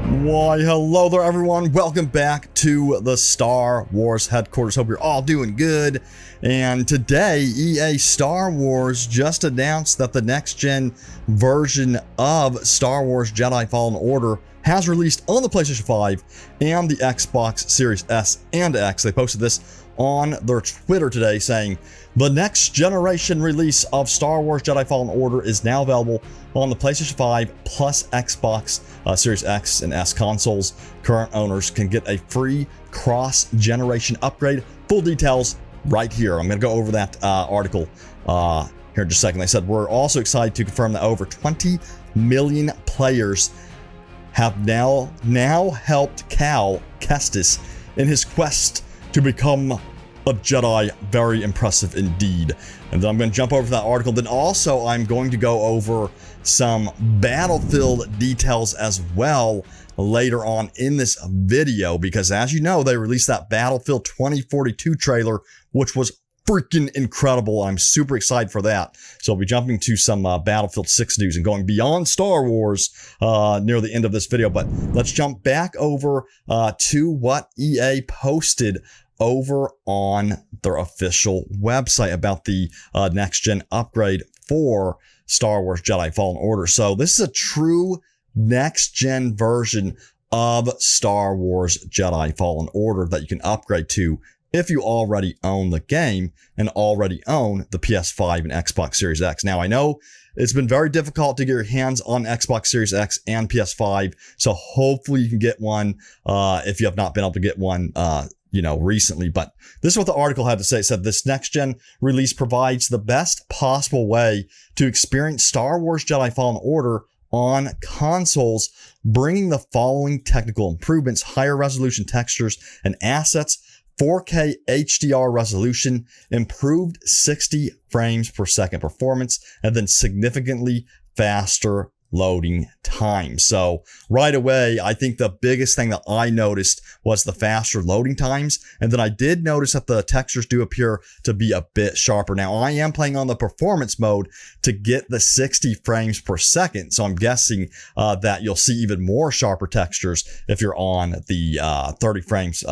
Why, hello there, everyone. Welcome back to the Star Wars headquarters. Hope you're all doing good. And today, EA Star Wars just announced that the next-gen version of Star Wars Jedi Fallen Order has released on the PlayStation 5 and the Xbox Series S and X. They posted this on their Twitter today saying, the next generation release of Star Wars Jedi Fallen Order is now available on the PlayStation 5 plus Xbox Series X and S consoles. Current owners can get a free cross-generation upgrade. Full details right here. I'm going to go over that article here in just a second. They said, we're also excited to confirm that over 20 million players have now helped Cal Kestis in his quest to become a Jedi. Very impressive indeed. And then I'm going to jump over to that article. Then also I'm going to go over some Battlefield details as well later on in this video, because as you know, they released that Battlefield 2042 trailer, which was freaking incredible. I'm super excited for that. So I'll be jumping to some Battlefield 6 news and going beyond Star Wars near the end of this video. But let's jump back over to what EA posted over on their official website about the next-gen upgrade for Star Wars Jedi Fallen Order. So this is a true next-gen version of Star Wars Jedi Fallen Order that you can upgrade to if you already own the game and already own the PS5 and Xbox Series X. Now, I know it's been very difficult to get your hands on Xbox Series X and PS5, so hopefully you can get one if you have not been able to get one recently. But this is what the article had to say. It said, this next-gen release provides the best possible way to experience Star Wars Jedi Fallen Order on consoles, bringing the following technical improvements: higher resolution textures and assets, 4K HDR resolution, improved 60 frames per second performance, and then significantly faster loading time. So right away, I think the biggest thing that I noticed was the faster loading times. And then I did notice that the textures do appear to be a bit sharper. Now, I am playing on the performance mode to get the 60 frames per second. So I'm guessing that you'll see even more sharper textures if you're on the 30 frames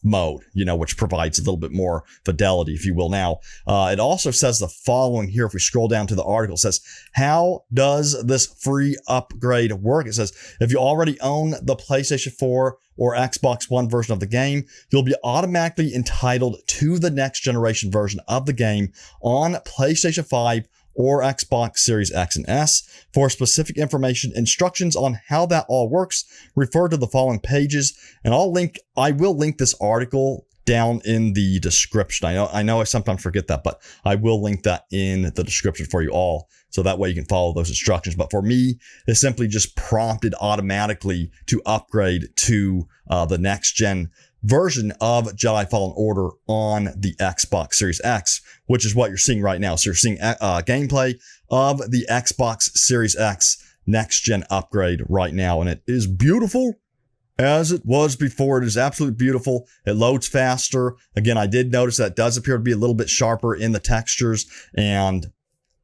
mode, which provides a little bit more fidelity, if you will. Now, it also says the following here. If we scroll down to the article, it says, how does this free upgrade work? It says, if you already own the PlayStation 4 or Xbox One version of the game, you'll be automatically entitled to the next generation version of the game on PlayStation 5 or Xbox Series X and S. For specific information, instructions on how that all works, refer to the following pages, and I will link this article down in the description. I know I sometimes forget that, but I will link that in the description for you all, so that way you can follow those instructions. But for me, it simply just prompted automatically to upgrade to the next gen version of Jedi Fallen Order on the Xbox Series X, which is what you're seeing right now. So you're seeing gameplay of the Xbox Series X next gen upgrade right now, and it is beautiful as it was before. It is absolutely beautiful. It loads faster. Again, I did notice that it does appear to be a little bit sharper in the textures, and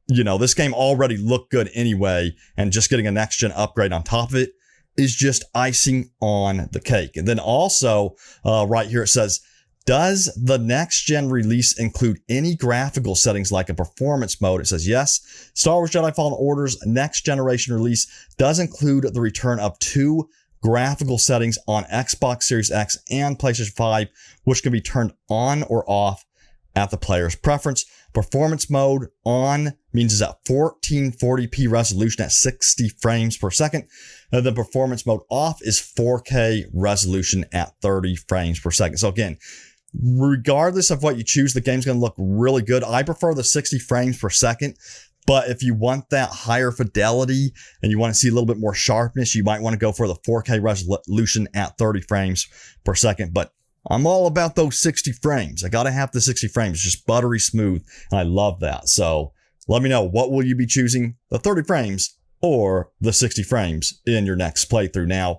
this game already looked good anyway, and just getting a next gen upgrade on top of it is just icing on the cake. And then also right here it says, does the next gen release include any graphical settings like a performance mode? It says yes. Star Wars Jedi Fallen Order's next generation release does include the return of 2 graphical settings on Xbox Series X and PlayStation 5, which can be turned on or off at the player's preference. Performance mode on means it's at 1440p resolution at 60 frames per second. And then performance mode off is 4K resolution at 30 frames per second. So again, regardless of what you choose, the game's going to look really good. I prefer the 60 frames per second. But if you want that higher fidelity and you want to see a little bit more sharpness, you might want to go for the 4K resolution at 30 frames per second. But I'm all about those 60 frames. I got to have the 60 frames. It's just buttery smooth, and I love that. So let me know, what will you be choosing, the 30 frames or the 60 frames in your next playthrough? Now,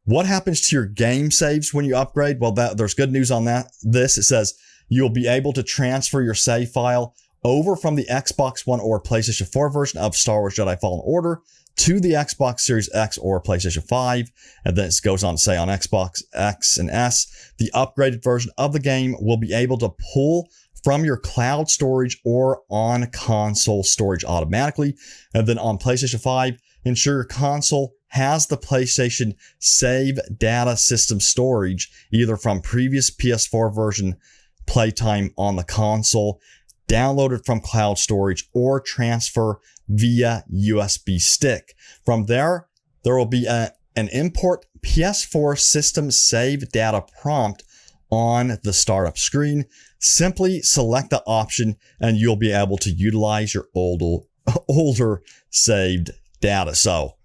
what happens to your game saves when you upgrade? Well, there's good news on that. It says you'll be able to transfer your save file over from the Xbox One or PlayStation 4 version of Star Wars Jedi Fallen Order to the Xbox Series X or PlayStation 5. And then it goes on to say on Xbox X and S, the upgraded version of the game will be able to pull from your cloud storage or on console storage automatically. And then on PlayStation 5, ensure your console has the PlayStation Save Data System storage, either from previous PS4 version playtime on the console, downloaded from cloud storage, or transfer via USB stick. From there will be an import PS4 system save data prompt on the startup screen. Simply select the option and you'll be able to utilize your older saved data. So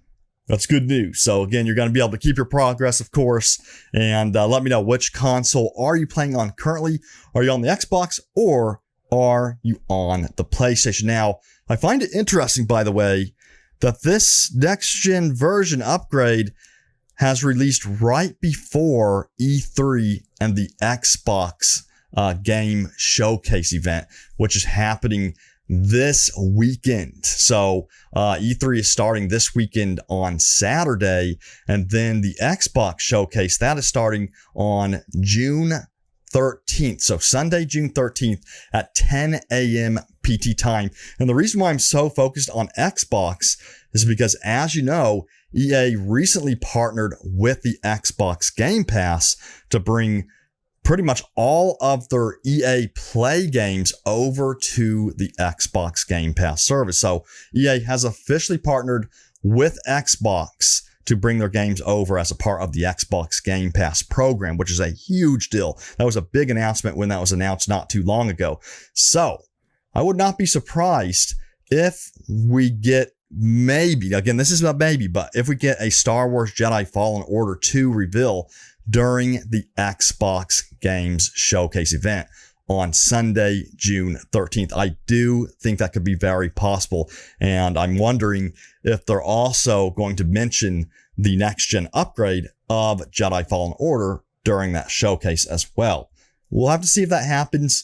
that's good news. So again, you're going to be able to keep your progress, of course, and let me know, which console are you playing on currently? Are you on the Xbox or are you on the PlayStation? Now, I find it interesting, by the way, that this next-gen version upgrade has released right before E3 and the Xbox game showcase event, which is happening this weekend. So E3 is starting this weekend on Saturday, and then the Xbox showcase, that is starting on June 13th. So Sunday, June 13th at 10 a.m. PT time. And the reason why I'm so focused on Xbox is because, as you know, EA recently partnered with the Xbox Game Pass to bring pretty much all of their EA Play games over to the Xbox Game Pass service. So EA has officially partnered with Xbox to bring their games over as a part of the Xbox Game Pass program, which is a huge deal. That was a big announcement when that was announced not too long ago. So I would not be surprised if we get, maybe, again, this is a maybe, but if we get a Star Wars Jedi Fallen Order 2 reveal during the Xbox Games Showcase event on Sunday, June 13th. I do think that could be very possible. And I'm wondering if they're also going to mention the next-gen upgrade of Jedi Fallen Order during that showcase as well. We'll have to see if that happens.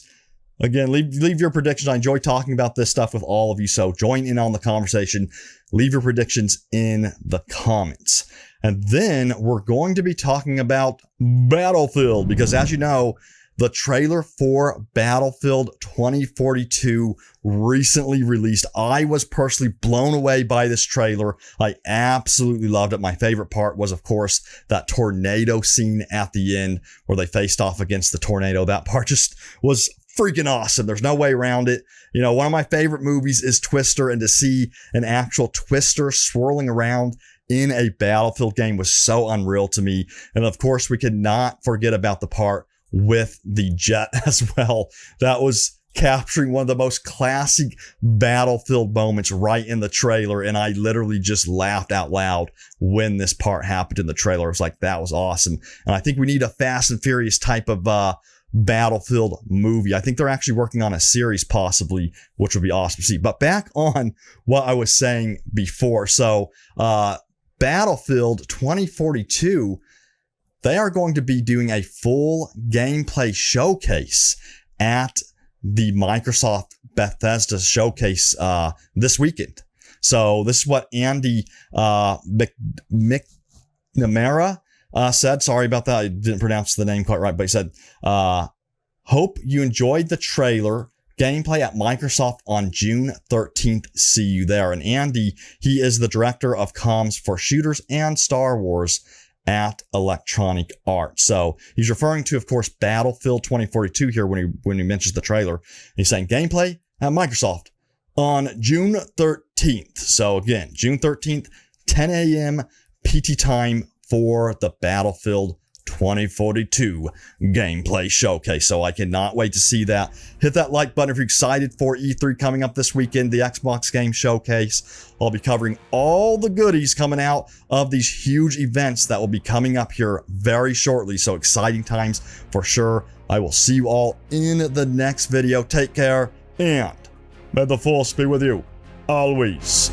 Again, leave your predictions. I enjoy talking about this stuff with all of you, so join in on the conversation. Leave your predictions in the comments. And then we're going to be talking about Battlefield, because as you know, the trailer for Battlefield 2042 recently released. I was personally blown away by this trailer. I absolutely loved it. My favorite part was, of course, that tornado scene at the end where they faced off against the tornado. That part just was freaking awesome. There's no way around it. You know, one of my favorite movies is Twister, and to see an actual Twister swirling around in a Battlefield game was so unreal to me. And of course, we could not forget about the part with the jet as well. That was capturing one of the most classic Battlefield moments right in the trailer, and I literally just laughed out loud when this part happened in the trailer. It was like, that was awesome. And I think we need a Fast and Furious type of Battlefield movie. I think they're actually working on a series possibly, which would be awesome to see. But back on what I was saying before. So Battlefield 2042, they are going to be doing a full gameplay showcase at the Microsoft Bethesda showcase this weekend. So this is what Andy McNamara said. Sorry about that. I didn't pronounce the name quite right, but he said, hope you enjoyed the trailer. Gameplay at Microsoft on June 13th. See you there. And Andy, he is the director of comms for shooters and Star Wars at Electronic Arts. So he's referring to, of course, Battlefield 2042 here when he mentions the trailer. He's saying gameplay at Microsoft on June 13th. So again, June 13th, 10 a.m. PT time for the Battlefield 2042 gameplay showcase. So I cannot wait to see that. Hit that like button if you're excited for E3 coming up this weekend, the Xbox Game Showcase. I'll be covering all the goodies coming out of these huge events that will be coming up here very shortly. So exciting times for sure. I will see you all in the next video. Take care, and may the force be with you always.